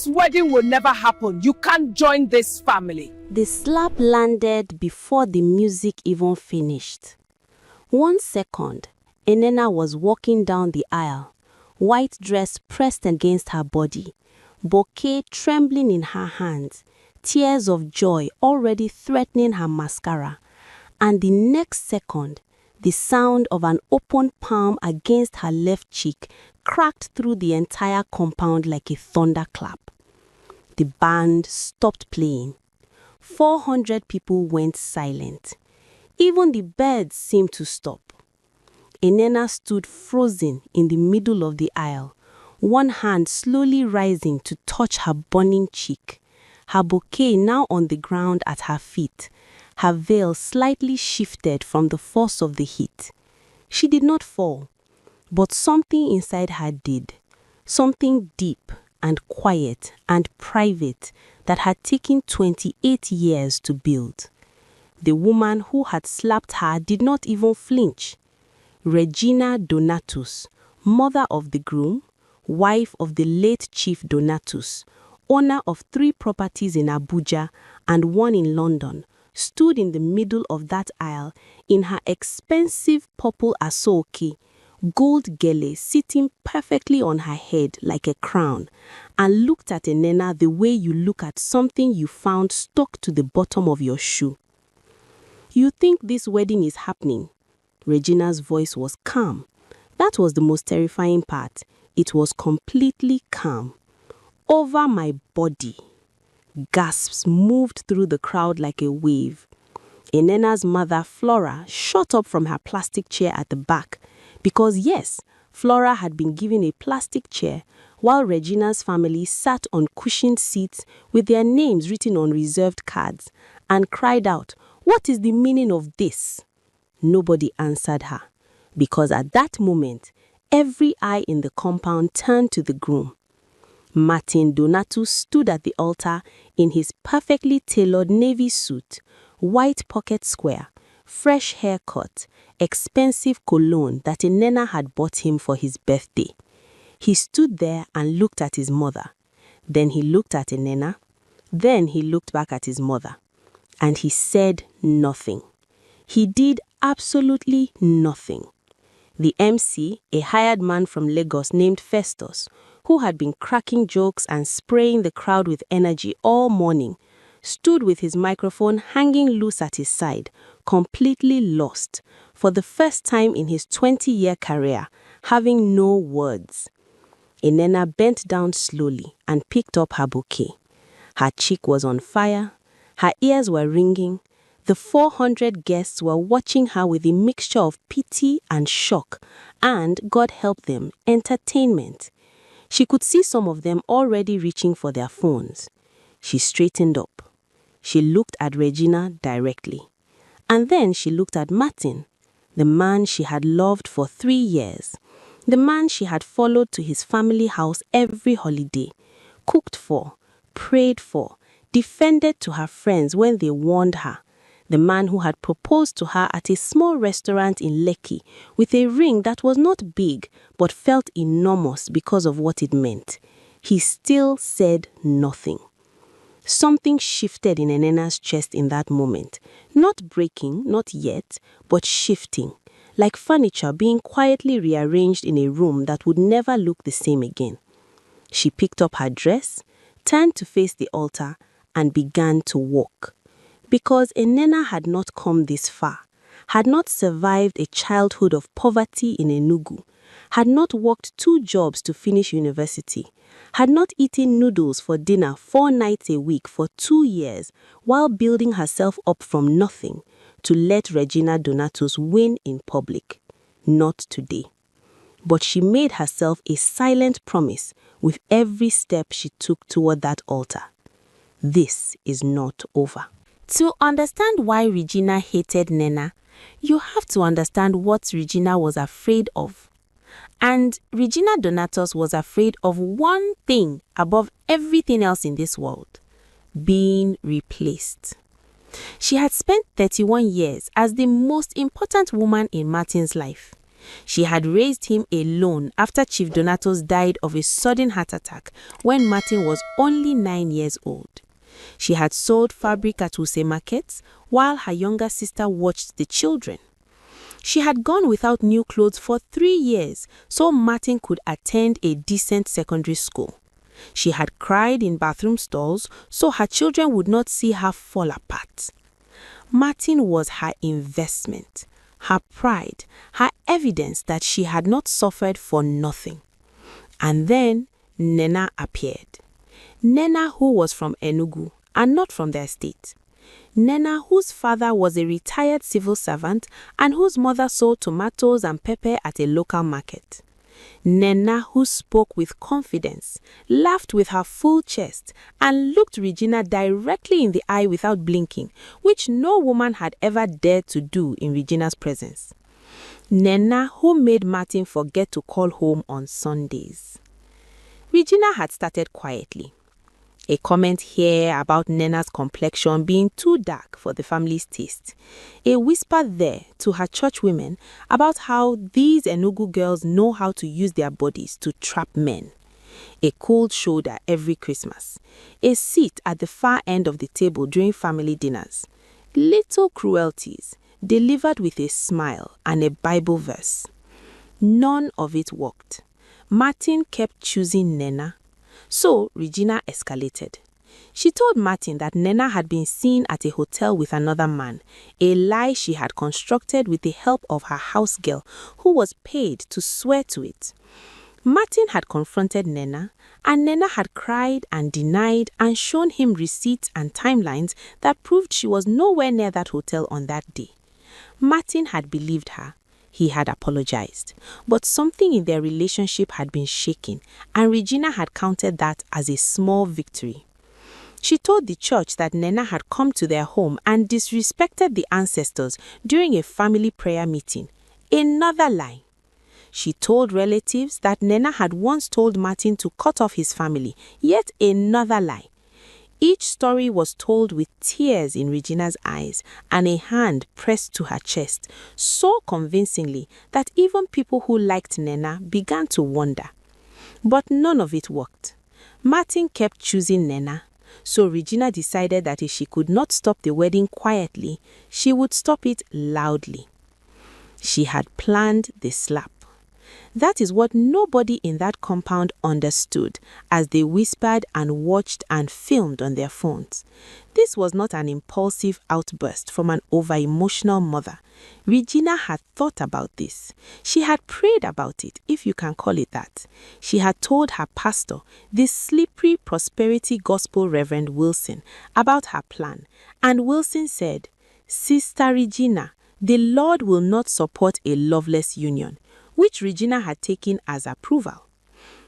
This wedding will never happen. You can't join this family. The slap landed before the music even finished. 1 second, Enena was walking down the aisle, white dress pressed against her body, bouquet trembling in her hands, tears of joy already threatening her mascara, and the next second, the sound of an open palm against her left cheek cracked through the entire compound like a thunderclap. The band stopped playing. 400 people went silent. Even the birds seemed to stop. Enena stood frozen in the middle of the aisle, one hand slowly rising to touch her burning cheek, her bouquet now on the ground at her feet, her veil slightly shifted from the force of the heat. She did not fall, but something inside her did, something deep and quiet and private that had taken 28 years to build. The woman who had slapped her did not even flinch. Regina Donatus, mother of the groom, wife of the late Chief Donatus, owner of 3 properties in Abuja and 1 in London, stood in the middle of that aisle in her expensive purple asoke, gold gele sitting perfectly on her head like a crown, and looked at Enena the way you look at something you found stuck to the bottom of your shoe. You think this wedding is happening? Regina's voice was calm. That was the most terrifying part. It was completely calm. Over my body. Gasps moved through the crowd like a wave. Enena's mother, Flora, shot up from her plastic chair at the back because, yes, Flora had been given a plastic chair while Regina's family sat on cushioned seats with their names written on reserved cards and cried out, "What is the meaning of this?" Nobody answered her because at that moment, every eye in the compound turned to the groom. Martin Donatus stood at the altar in his perfectly tailored navy suit, white pocket square, fresh haircut, expensive cologne that Enena had bought him for his birthday. He stood there and looked at his mother. Then he looked at Enena. Then he looked back at his mother. And he said nothing. He did absolutely nothing. The MC, a hired man from Lagos named Festus, who had been cracking jokes and spraying the crowd with energy all morning, stood with his microphone hanging loose at his side, completely lost, for the first time in his 20-year career, having no words. Enena bent down slowly and picked up her bouquet. Her cheek was on fire, her ears were ringing. The 400 guests were watching her with a mixture of pity and shock and, God help them, entertainment. She could see some of them already reaching for their phones. She straightened up. She looked at Regina directly. And then she looked at Martin, the man she had loved for 3 years, the man she had followed to his family house every holiday, cooked for, prayed for, defended to her friends when they warned her, the man who had proposed to her at a small restaurant in Lekki with a ring that was not big but felt enormous because of what it meant. He still said nothing. Something shifted in Enena's chest in that moment. Not breaking, not yet, but shifting, like furniture being quietly rearranged in a room that would never look the same again. She picked up her dress, turned to face the altar, and began to walk. Because Enena had not come this far, had not survived a childhood of poverty in Enugu, had not worked 2 jobs to finish university, had not eaten noodles for dinner 4 nights a week for 2 years while building herself up from nothing to let Regina Donatus win in public. Not today. But she made herself a silent promise with every step she took toward that altar. This is not over. To understand why Regina hated Nena, you have to understand what Regina was afraid of. And Regina Donatus was afraid of one thing above everything else in this world: being replaced. She had spent 31 years as the most important woman in Martin's life. She had raised him alone after Chief Donatus died of a sudden heart attack when Martin was only 9 years old. She had sold fabric at Wuse markets while her younger sister watched the children. She had gone without new clothes for 3 years so Martin could attend a decent secondary school. She had cried in bathroom stalls so her children would not see her fall apart. Martin was her investment, her pride, her evidence that she had not suffered for nothing. And then Nena appeared. Nena, who was from Enugu and not from their state. Nena, whose father was a retired civil servant and whose mother sold tomatoes and pepper at a local market. Nena, who spoke with confidence, laughed with her full chest, and looked Regina directly in the eye without blinking, which no woman had ever dared to do in Regina's presence. Nena, who made Martin forget to call home on Sundays. Regina had started quietly. A comment here about Nena's complexion being too dark for the family's taste. A whisper there to her church women about how these Enugu girls know how to use their bodies to trap men. A cold shoulder every Christmas. A seat at the far end of the table during family dinners. Little cruelties delivered with a smile and a Bible verse. None of it worked. Martin kept choosing Nena. So Regina escalated. She told Martin that Nena had been seen at a hotel with another man, a lie she had constructed with the help of her house girl, who was paid to swear to it. Martin had confronted Nena, and Nena had cried and denied and shown him receipts and timelines that proved she was nowhere near that hotel on that day. Martin had believed her. He had apologized, but something in their relationship had been shaken, and Regina had counted that as a small victory. She told the church that Nena had come to their home and disrespected the ancestors during a family prayer meeting. Another lie. She told relatives that Nena had once told Martin to cut off his family. Yet another lie. Each story was told with tears in Regina's eyes and a hand pressed to her chest, so convincingly that even people who liked Nena began to wonder. But none of it worked. Martin kept choosing Nena, so Regina decided that if she could not stop the wedding quietly, she would stop it loudly. She had planned the slap. That is what nobody in that compound understood as they whispered and watched and filmed on their phones. This was not an impulsive outburst from an over-emotional mother. Regina had thought about this. She had prayed about it, if you can call it that. She had told her pastor, the slippery prosperity gospel Reverend Wilson, about her plan. And Wilson said, "Sister Regina, the Lord will not support a loveless union," which Regina had taken as approval.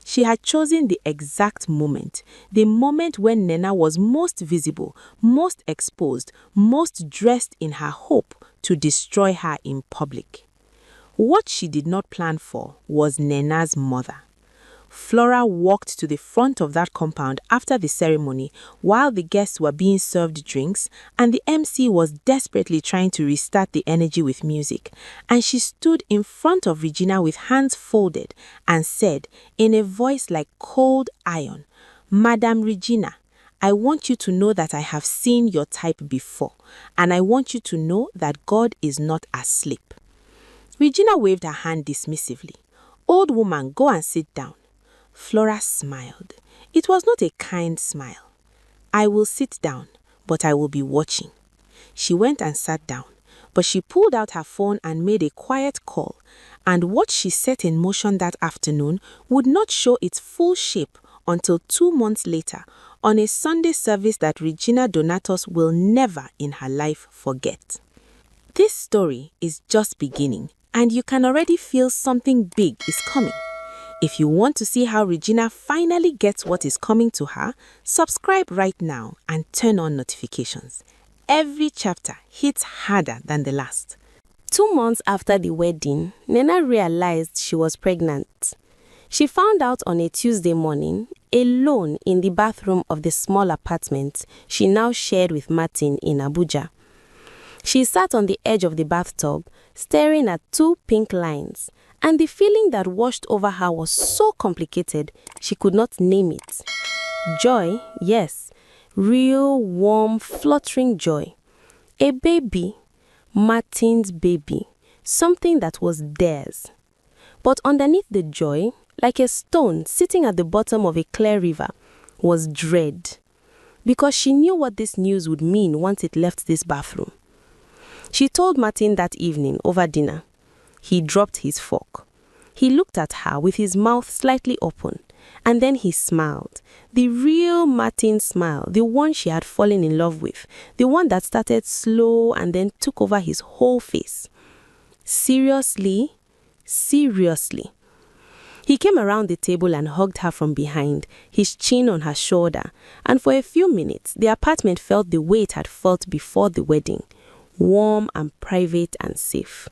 She had chosen the exact moment, the moment when Nena was most visible, most exposed, most dressed in her hope to destroy her in public. What she did not plan for was Nena's mother. Flora walked to the front of that compound after the ceremony while the guests were being served drinks and the MC was desperately trying to restart the energy with music, and she stood in front of Regina with hands folded and said in a voice like cold iron, "Madam Regina, I want you to know that I have seen your type before, and I want you to know that God is not asleep." Regina waved her hand dismissively. "Old woman, go and sit down." Flora smiled. It was not a kind smile. "I will sit down, but I will be watching." She went and sat down, but she pulled out her phone and made a quiet call, and what she set in motion that afternoon would not show its full shape until 2 months later on a Sunday service that Regina Donatus will never in her life forget. This story is just beginning, and you can already feel something big is coming. If you want to see how Regina finally gets what is coming to her, subscribe right now and turn on notifications. Every chapter hits harder than the last. 2 months after the wedding, Nena realized she was pregnant. She found out on a Tuesday morning, alone in the bathroom of the small apartment she now shared with Martin in Abuja. She sat on the edge of the bathtub, staring at 2 pink lines, And the feeling that washed over her was so complicated, she could not name it. Joy, yes, real, warm, fluttering joy. A baby, Martin's baby, something that was theirs. But underneath the joy, like a stone sitting at the bottom of a clear river, was dread. Because she knew what this news would mean once it left this bathroom. She told Martin that evening over dinner. He dropped his fork. He looked at her with his mouth slightly open, and then he smiled. The real Martin smile, the one she had fallen in love with, the one that started slow and then took over his whole face. Seriously? Seriously. He came around the table and hugged her from behind, his chin on her shoulder, and for a few minutes, the apartment felt the way it had felt before the wedding, warm and private and safe.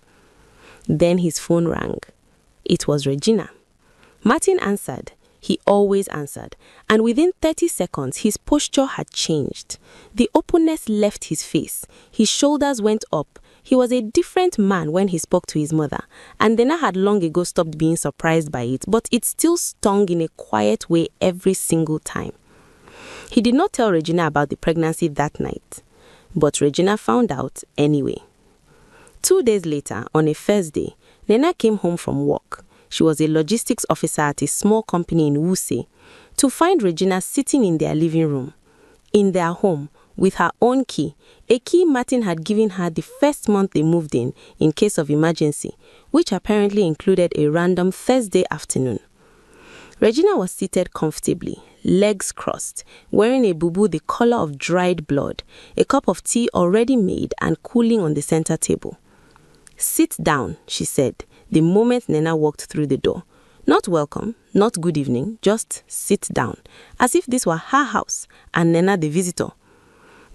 Then his phone rang. It was Regina. Martin answered. He always answered, and within 30 seconds, his posture had changed. The openness left his face. His shoulders went up. He was a different man when he spoke to his mother, and Nena had long ago stopped being surprised by it, but it still stung in a quiet way every single time. He did not tell Regina about the pregnancy that night, but Regina found out anyway. 2 days later, on a Thursday, Nena came home from work. She was a logistics officer at a small company in Wuse, to find Regina sitting in their living room, in their home, with her own key, a key Martin had given her the first month they moved in case of emergency, which apparently included a random Thursday afternoon. Regina was seated comfortably, legs crossed, wearing a bubu the color of dried blood, a cup of tea already made and cooling on the center table. "Sit down," she said, the moment Nena walked through the door. Not welcome, not good evening, just sit down, as if this were her house and Nena the visitor.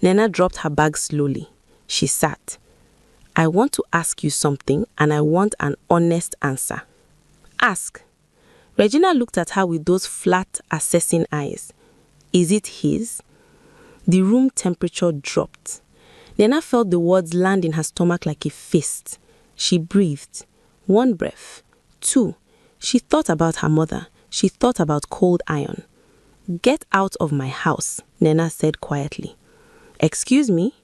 Nena dropped her bag slowly. She sat. "I want to ask you something and I want an honest answer." "Ask." Regina looked at her with those flat, assessing eyes. "Is it his?" The room temperature dropped. Nena felt the words land in her stomach like a fist. She breathed. 1 breath. 2. She thought about her mother. She thought about cold iron. "Get out of my house," Nena said quietly. "Excuse me?"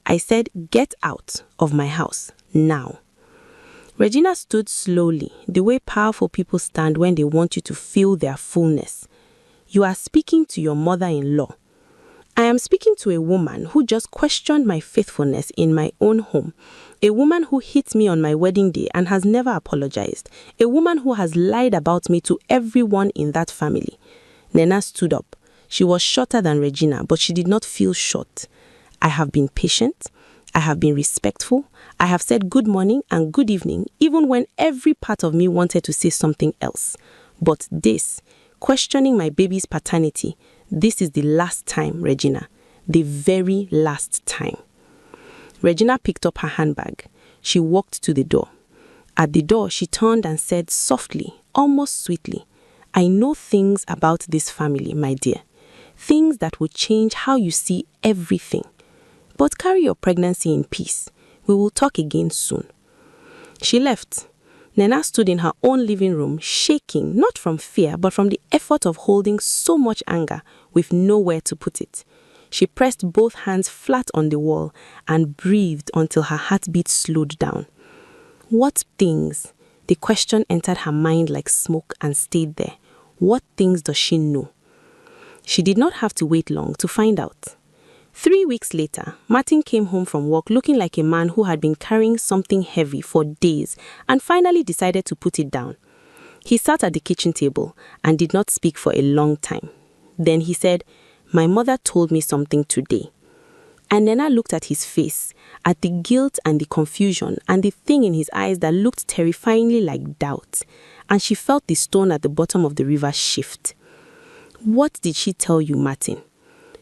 I said, "Get out of my house, now." Regina stood slowly, the way powerful people stand when they want you to feel their fullness. "You are speaking to your mother-in-law." "I am speaking to a woman who just questioned my faithfulness in my own home. A woman who hit me on my wedding day and has never apologized. A woman who has lied about me to everyone in that family." Nena stood up. She was shorter than Regina, but she did not feel short. "I have been patient. I have been respectful. I have said good morning and good evening, even when every part of me wanted to say something else. But this, questioning my baby's paternity, this is the last time, Regina. The very last time." Regina picked up her handbag. She walked to the door. At the door, she turned and said softly, almost sweetly, "I know things about this family, my dear. Things that will change how you see everything. But carry your pregnancy in peace. We will talk again soon." She left. Nena stood in her own living room, shaking, not from fear, but from the effort of holding so much anger with nowhere to put it. She pressed both hands flat on the wall and breathed until her heartbeat slowed down. What things? The question entered her mind like smoke and stayed there. What things does she know? She did not have to wait long to find out. 3 weeks later, Martin came home from work looking like a man who had been carrying something heavy for days and finally decided to put it down. He sat at the kitchen table and did not speak for a long time. Then he said, "My mother told me something today." And Nena looked at his face, at the guilt and the confusion and the thing in his eyes that looked terrifyingly like doubt, and she felt the stone at the bottom of the river shift. "What did she tell you, Martin?"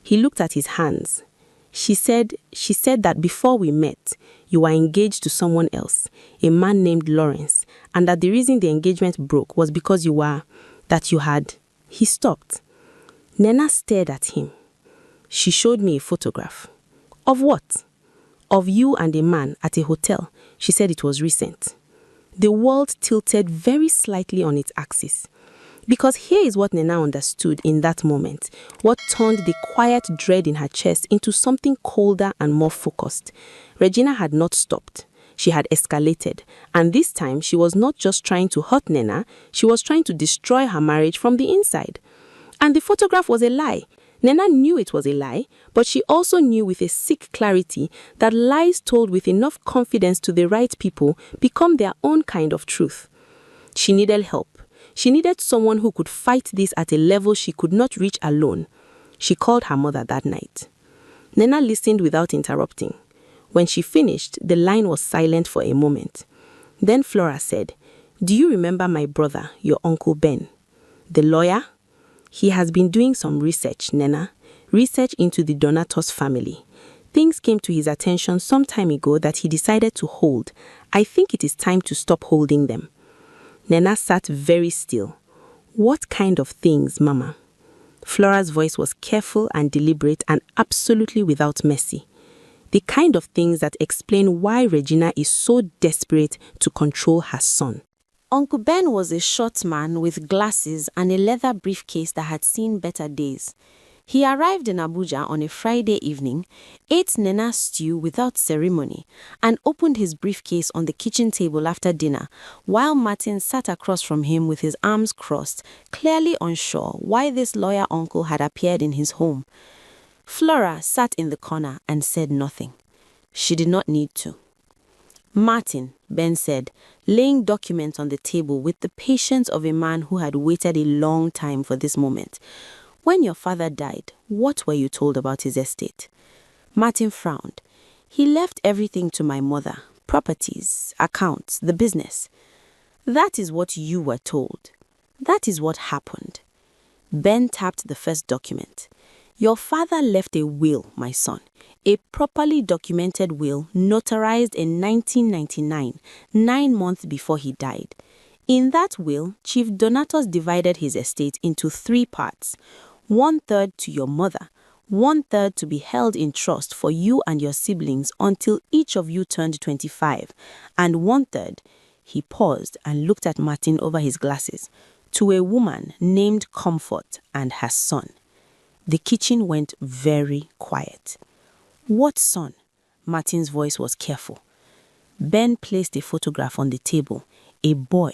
He looked at his hands. She said that before we met, you were engaged to someone else, a man named Lawrence, and that the reason the engagement broke was because He stopped. Nena stared at him. She showed me a photograph. "Of what?" "Of you and a man at a hotel." She said it was recent. The world tilted very slightly on its axis. Because here is what Nena understood in that moment, what turned the quiet dread in her chest into something colder and more focused. Regina had not stopped. She had escalated, and this time she was not just trying to hurt Nena, she was trying to destroy her marriage from the inside. And the photograph was a lie. Nena knew it was a lie, but she also knew with a sick clarity that lies told with enough confidence to the right people become their own kind of truth. She needed help. She needed someone who could fight this at a level she could not reach alone. She called her mother that night. Nena listened without interrupting. When she finished, the line was silent for a moment. Then Flora said, "Do you remember my brother, your Uncle Ben? The lawyer? He has been doing some research, Nena. Research into the Donatos family. Things came to his attention some time ago that he decided to hold. I think it is time to stop holding them." Nena sat very still. "What kind of things, Mama?" Flora's voice was careful and deliberate and absolutely without mercy. "The kind of things that explain why Regina is so desperate to control her son." Uncle Ben was a short man with glasses and a leather briefcase that had seen better days. He arrived in Abuja on a Friday evening, ate Nena's stew without ceremony, and opened his briefcase on the kitchen table after dinner, while Martin sat across from him with his arms crossed, clearly unsure why this lawyer uncle had appeared in his home. Flora sat in the corner and said nothing. She did not need to. "Martin," Ben said, laying documents on the table with the patience of a man who had waited a long time for this moment. "When your father died, what were you told about his estate?" Martin frowned. "He left everything to my mother, properties, accounts, the business." "That is what you were told. That is what happened." Ben tapped the first document. "Your father left a will, my son. A properly documented will notarized in 1999, 9 months before he died. In that will, Chief Donatos divided his estate into 3 parts. 1/3 to your mother, 1/3 to be held in trust for you and your siblings until each of you turned 25, and 1/3, he paused and looked at Martin over his glasses, to a woman named Comfort and her son. The kitchen went very quiet. "What son?" Martin's voice was careful. Ben placed a photograph on the table. A boy,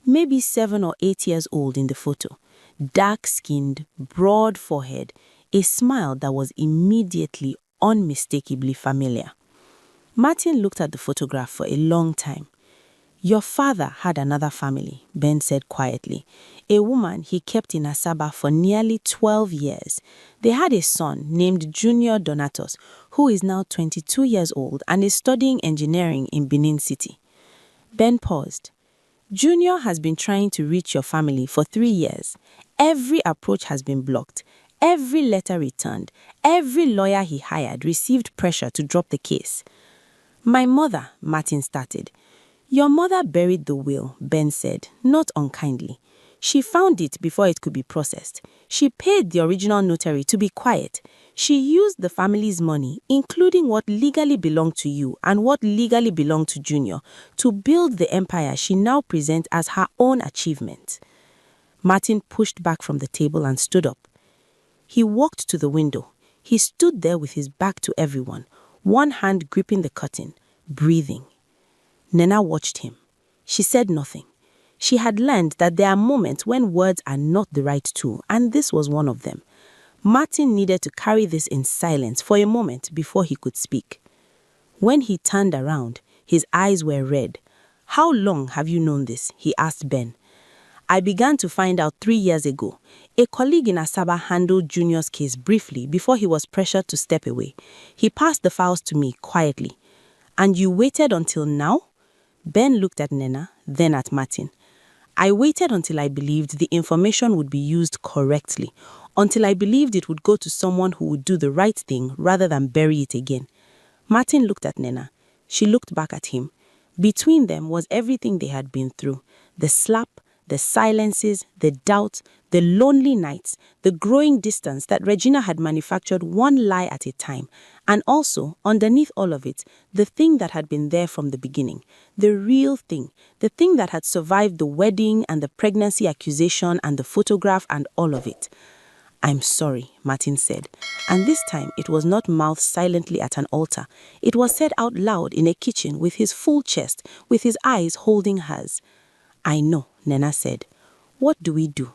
maybe 7 or 8 years old in the photo. Dark-skinned, broad forehead, a smile that was immediately, unmistakably familiar. Martin looked at the photograph for a long time. "Your father had another family," Ben said quietly. "A woman he kept in Asaba for nearly 12 years. They had a son named Junior Donatos, who is now 22 years old and is studying engineering in Benin City." Ben paused. "Junior has been trying to reach your family for 3 years. Every approach has been blocked. Every letter returned. Every lawyer he hired received pressure to drop the case." "My mother," Martin started. "Your mother buried the will," Ben said, not unkindly. "She found it before it could be processed. She paid the original notary to be quiet. She used the family's money, including what legally belonged to you and what legally belonged to Junior, to build the empire she now presents as her own achievement." Martin pushed back from the table and stood up. He walked to the window. He stood there with his back to everyone, one hand gripping the curtain, breathing. Nena watched him. She said nothing. She had learned that there are moments when words are not the right tool, and this was one of them. Martin needed to carry this in silence for a moment before he could speak. When he turned around, his eyes were red. "How long have you known this?" he asked Ben. "I began to find out 3 years ago. A colleague in Asaba handled Junior's case briefly before he was pressured to step away. He passed the files to me quietly." "And you waited until now?" Ben looked at Nena, then at Martin. "I waited until I believed the information would be used correctly, until I believed it would go to someone who would do the right thing rather than bury it again." Martin looked at Nena. She looked back at him. Between them was everything they had been through. The slap, the silences, the doubt, the lonely nights, the growing distance that Regina had manufactured one lie at a time, And also, underneath all of it, the thing that had been there from the beginning, the real thing, the thing that had survived the wedding and the pregnancy accusation and the photograph and all of it. "I'm sorry," Martin said. And this time it was not mouthed silently at an altar. It was said out loud in a kitchen with his full chest, with his eyes holding hers. "I know," Nena said. "What do we do?"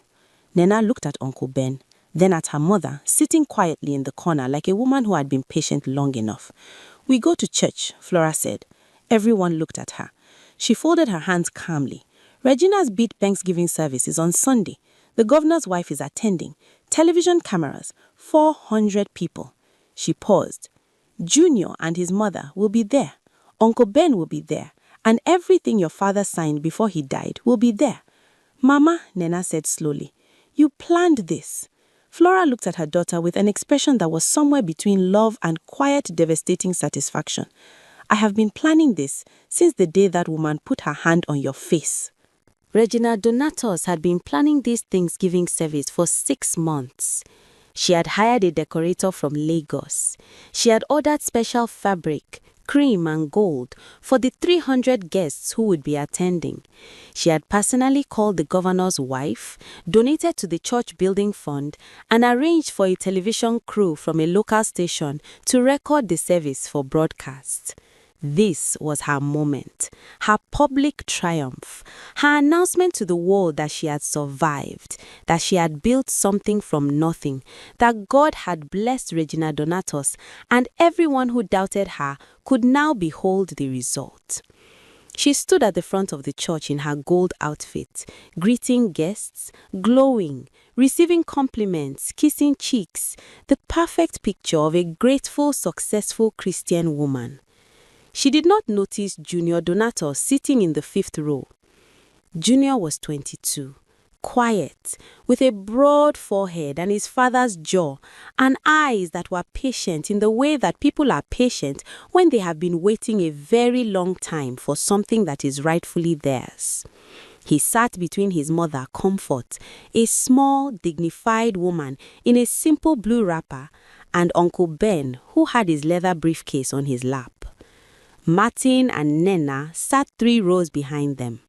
Nena looked at Uncle Ben, then at her mother, sitting quietly in the corner like a woman who had been patient long enough. "We go to church," Flora said. Everyone looked at her. She folded her hands calmly. "Regina's big Thanksgiving service is on Sunday. The governor's wife is attending. Television cameras, 400 people." She paused. "Junior and his mother will be there. Uncle Ben will be there. And everything your father signed before he died will be there." "Mama," Nena said slowly, "you planned this." Flora looked at her daughter with an expression that was somewhere between love and quiet, devastating satisfaction. "I have been planning this since the day that woman put her hand on your face." Regina Donatos had been planning this Thanksgiving service for 6 months. She had hired a decorator from Lagos. She had ordered special fabric, cream and gold for the 300 guests who would be attending. She had personally called the governor's wife, donated to the church building fund, and arranged for a television crew from a local station to record the service for broadcast. This was her moment, her public triumph, her announcement to the world that she had survived, that she had built something from nothing, that God had blessed Regina Donatos, and everyone who doubted her could now behold the result. She stood at the front of the church in her gold outfit, greeting guests, glowing, receiving compliments, kissing cheeks, the perfect picture of a grateful, successful Christian woman. She did not notice Junior Donatos sitting in the 5th row. Junior was 22, quiet, with a broad forehead and his father's jaw, and eyes that were patient in the way that people are patient when they have been waiting a very long time for something that is rightfully theirs. He sat between his mother, Comfort, a small, dignified woman in a simple blue wrapper, and Uncle Ben, who had his leather briefcase on his lap. Martin and Nena sat 3 rows behind them.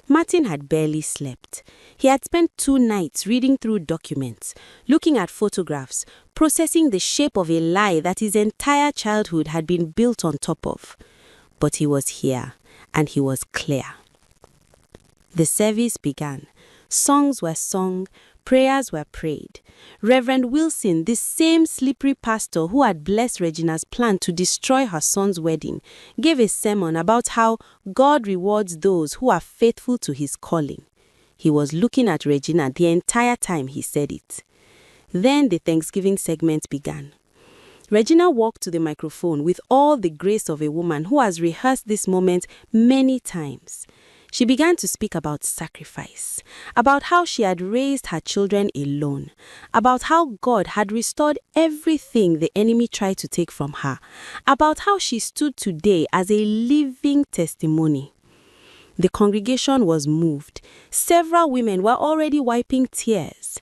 Martin had barely slept. He had spent 2 nights reading through documents, looking at photographs, processing the shape of a lie that his entire childhood had been built on top of. But he was here, and he was clear. The service began. Songs were sung, prayers were prayed. Reverend Wilson, the same slippery pastor who had blessed Regina's plan to destroy her son's wedding, gave a sermon about how God rewards those who are faithful to his calling. He was looking at Regina the entire time he said it. Then the Thanksgiving segment began. Regina walked to the microphone with all the grace of a woman who has rehearsed this moment many times. She began to speak about sacrifice, about how she had raised her children alone, about how God had restored everything the enemy tried to take from her, about how she stood today as a living testimony. The congregation was moved. Several women were already wiping tears.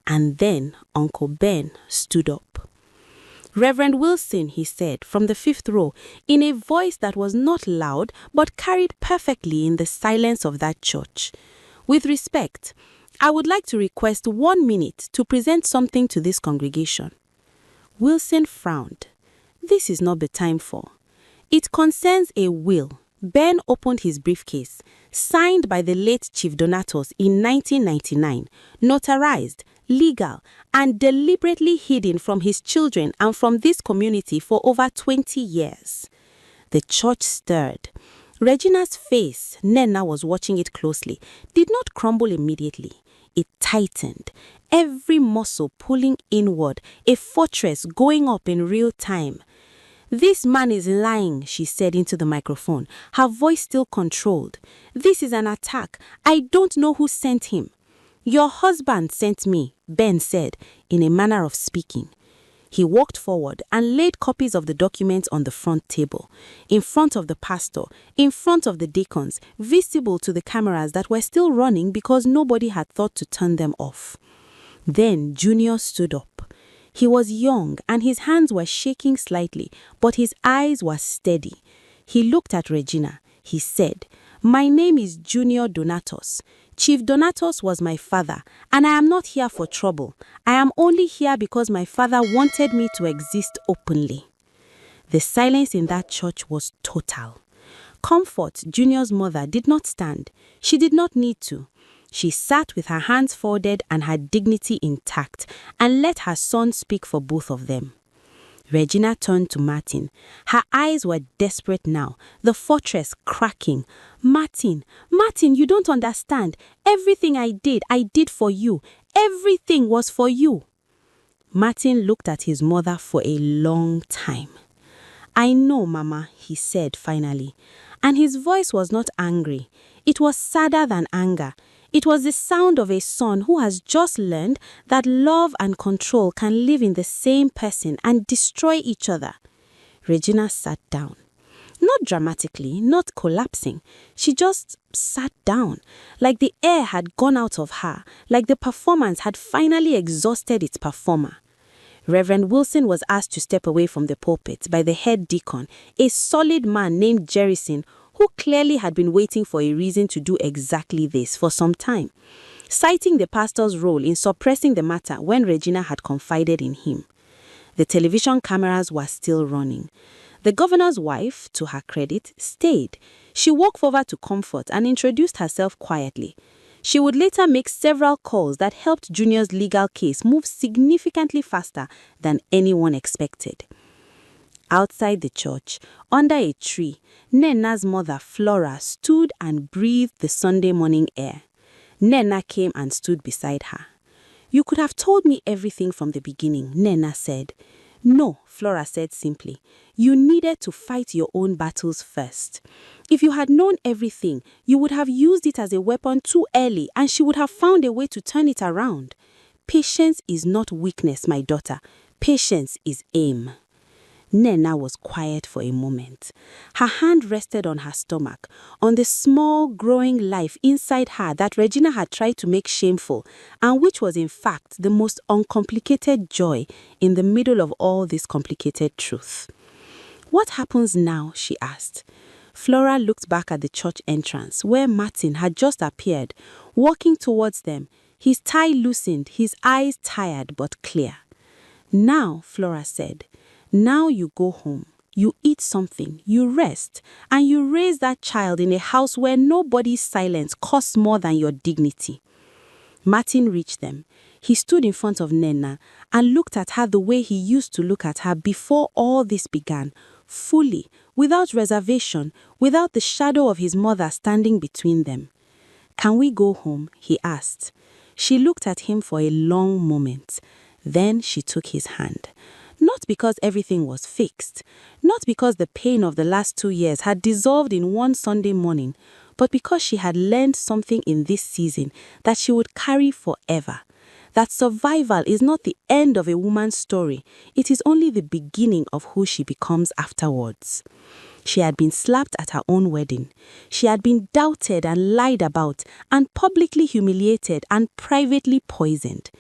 And then Uncle Ben stood up. "Reverend Wilson," he said, from the 5th row, in a voice that was not loud but carried perfectly in the silence of that church. "With respect, I would like to request 1 minute to present something to this congregation." Wilson frowned. "This is not the time for. It concerns a will." Ben opened his briefcase, signed by the late Chief Donatos in 1999, notarized, legal, and deliberately hidden from his children and from this community for over 20 years. The church stirred. Regina's face, Nena was watching it closely, did not crumble immediately. It tightened, every muscle pulling inward, a fortress going up in real time. "This man is lying," she said into the microphone, her voice still controlled. "This is an attack. I don't know who sent him." "Your husband sent me," Ben said, in a manner of speaking. He walked forward and laid copies of the documents on the front table, in front of the pastor, in front of the deacons, visible to the cameras that were still running because nobody had thought to turn them off. Then Junior stood up. He was young and his hands were shaking slightly, but his eyes were steady. He looked at Regina. He said, "My name is Junior Donatus. Chief Donatus was my father, and I am not here for trouble. I am only here because my father wanted me to exist openly." The silence in that church was total. Comfort, Junior's mother, did not stand. She did not need to. She sat with her hands folded and her dignity intact and let her son speak for both of them. Regina turned to Martin. Her eyes were desperate now, the fortress cracking. Martin, you don't understand. Everything I did for you. Everything was for you." Martin looked at his mother for a long time. "I know, Mama," he said finally. And his voice was not angry. It was sadder than anger. It was the sound of a son who has just learned that love and control can live in the same person and destroy each other. Regina sat down. Not dramatically, not collapsing. She just sat down, like the air had gone out of her, like the performance had finally exhausted its performer. Reverend Wilson was asked to step away from the pulpit by the head deacon, a solid man named Jerrison, who clearly had been waiting for a reason to do exactly this for some time, citing the pastor's role in suppressing the matter when Regina had confided in him. The television cameras were still running. The governor's wife, to her credit, stayed. She walked over to Comfort and introduced herself quietly. She would later make several calls that helped Junior's legal case move significantly faster than anyone expected. Outside the church, under a tree, Nena's mother, Flora, stood and breathed the Sunday morning air. Nena came and stood beside her. "You could have told me everything from the beginning," Nena said. "No," Flora said simply. "You needed to fight your own battles first. If you had known everything, you would have used it as a weapon too early and she would have found a way to turn it around. Patience is not weakness, my daughter. Patience is aim." Nena was quiet for a moment. Her hand rested on her stomach, on the small, growing life inside her that Regina had tried to make shameful, and which was in fact the most uncomplicated joy in the middle of all this complicated truth. "What happens now?" she asked. Flora looked back at the church entrance, where Martin had just appeared, walking towards them, his tie loosened, his eyes tired but clear. "Now," Flora said, "now you go home, you eat something, you rest, and you raise that child in a house where nobody's silence costs more than your dignity." Martin reached them. He stood in front of Nena and looked at her the way he used to look at her before all this began, fully, without reservation, without the shadow of his mother standing between them. "Can we go home?" he asked. She looked at him for a long moment. Then she took his hand. Not because everything was fixed, not because the pain of the last 2 years had dissolved in one Sunday morning, but because she had learned something in this season that she would carry forever. That survival is not the end of a woman's story, it is only the beginning of who she becomes afterwards. She had been slapped at her own wedding. She had been doubted and lied about, and publicly humiliated and privately poisoned.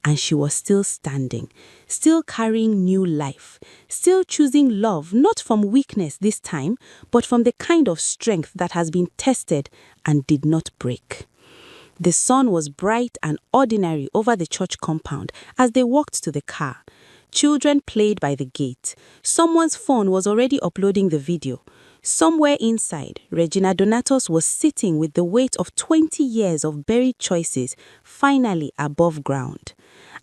And she was still standing, still carrying new life, still choosing love, not from weakness this time, but from the kind of strength that has been tested and did not break. The sun was bright and ordinary over the church compound as they walked to the car. Children played by the gate. Someone's phone was already uploading the video. Somewhere inside, Regina Donatus was sitting with the weight of 20 years of buried choices finally above ground.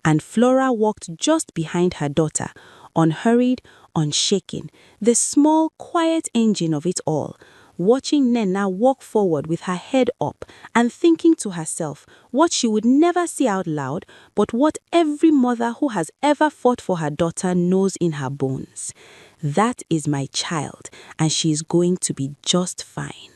And Flora walked just behind her daughter, unhurried, unshaken, the small, quiet engine of it all, watching Nena walk forward with her head up and thinking to herself what she would never say out loud, but what every mother who has ever fought for her daughter knows in her bones. That is my child, and she is going to be just fine.